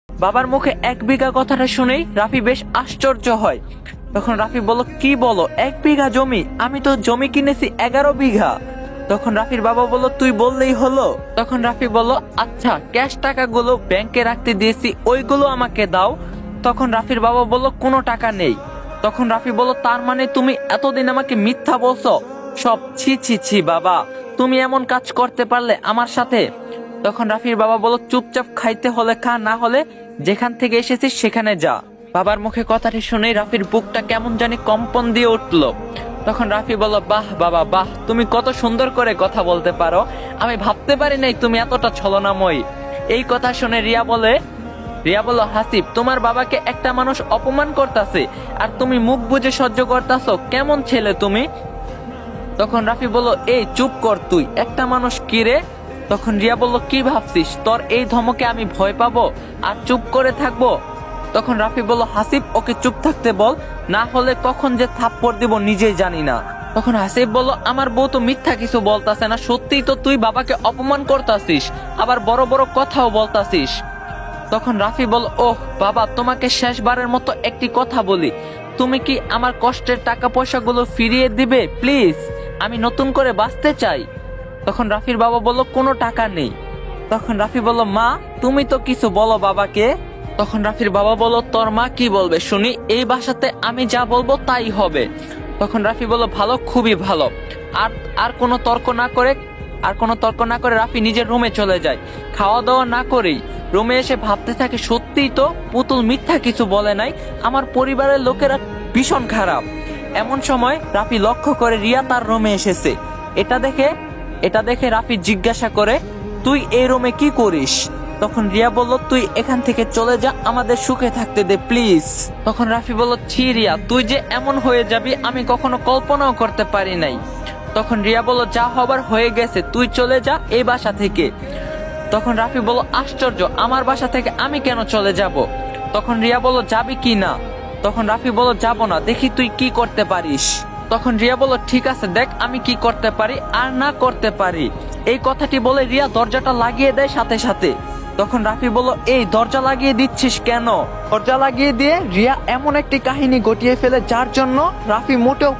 বাবার মুখে 1 বিঘা কথাটা শুনেই রাফি বেশ আশ্চর্য হয়। তখন রাফি বলল, কি বলো 1 বিঘা জমি? আমি তো জমি কিনেছি 11 বিঘা। তখন রাফির বাবা বলল, তুই বললেই হলো। তখন রাফি বলল, আচ্ছা ক্যাশ টাকাগুলো ব্যাংকে রাখতে দিয়েছি, ওইগুলো আমাকে দাও। তখন রাফির বাবা বলল, কোনো টাকা নেই। তখন রাফি বলল, তার মানে তুমি এতদিন আমাকে মিথ্যা বলছো সব? ছি ছি ছি বাবা, তুমি এমন কাজ করতে পারলে আমার সাথে? তখন রাফির বাবা বলল, চুপচাপ খাইতে হলে খা, না হলে যেখান থেকে এসেছিস সেখানে যা। বাবার মুখে কথাটি শুনে রাফির বুকটা কেমন জানি কম্পন দিয়ে উঠলো। তখন রাফি বলল, বাহ বাবা বাহ, তুমি কত সুন্দর করে কথা বলতে পারো, আমি ভাবতে পারি নাই তুমি এতটা ছলনাময়ী। এই কথা শুনে রিয়া বলল, হাসিব, তোমার বাবাকে একটা মানুষ অপমান করতেছে আর তুমি মুখ বুজে সহ্য করতেছো, কেমন ছেলে তুমি? তখন রাফি বলল, এই চুপ কর তুই, একটা মানুষ কি রে? তখন রিয়া বলল, কি ভাবছিস তোর এই ধমকে আমি ভয় পাবো আর চুপ করে থাকবো? তখন রাফি বলল, হাসিব ওকে চুপ থাকতে বল, না হলে কখন যে থাপ্পড় দিব নিজেই জানি না। তখন হাসিব বলল, আমার বউ তো মিথ্যা কিছু বলতাছে না, সত্যিই তো তুই বাবাকে অপমান করতাছিস, আবার বড় বড় কথাও বলতাছিস। তখন রাফি বল, ওহ বাবা, তোমাকে শেষবারের মতো একটি কথা বলি, তুমি কি আমার কষ্টের টাকা পয়সাগুলো ফিরিয়ে দিবে প্লিজ? আমি নতুন করে বাঁচতে চাই। তখন রাফির বাবা বলল, কোনো টাকা নেই। তখন রাফি বলল, মা তুমি তো কিছু বলো বাবাকে। তখন রাফির বাবা বলল, তোর মা কি বলবে শুনি, এই বাসাতে আমি যা বলবো তাই হবে। তখন রাফি বলল, ভালো, খুবই ভালো। আর আর কোনো তর্ক না করে রাফি নিজের রুমে চলে যায়। খাওয়া দাওয়া না করেই রুমে এসে ভাবতে থাকে, সত্যিই তো পুতুল মিথ্যা কিছু বলে নাই, আমার পরিবারের লোকেরা ভীষণ খারাপ। এমন সময় রাফি লক্ষ্য করে রিয়া তার রুমে এসেছে। এটা দেখে রাফি জিজ্ঞাসা করে, তুই এই রুমে কি করিস? তখন রিয়া বলল, তুই এখান থেকে চলে যা, আমাদের সুখে থাকতে দে প্লিজ। তখন রাফি বলল, ছি রিয়া, তুই যে এমন হয়ে যাবি আমি কখনো কল্পনাও করতে পারি নাই। তখন রিয়া বলল, যা হবার হয়ে গেছে, তুই চলে যা এই বাসা থেকে। তখন রাফি বলল, আশ্চর্য, আমার বাসা থেকে আমি কেন চলে যাব? তখন রিয়া বলল, যাবি কি না? তখন রাফি বলল, যাব না, দেখি তুই কি করতে পারিস। তখন রিয়া বলল, ঠিক আছে, দেখ আমি কি করতে পারি আর না করতে পারি। এই কথাটি বলে রিয়া দরজাটা লাগিয়ে দেয় সাথে সাথে। তখন রাফি বলল, এই দরজা লাগিয়ে দিচ্ছিস কেন? দরজা লাগিয়ে দিয়ে রিয়া এমন একটি কাহিনী ঘটিয়ে ফেলে যার জন্য রাফি মোটেও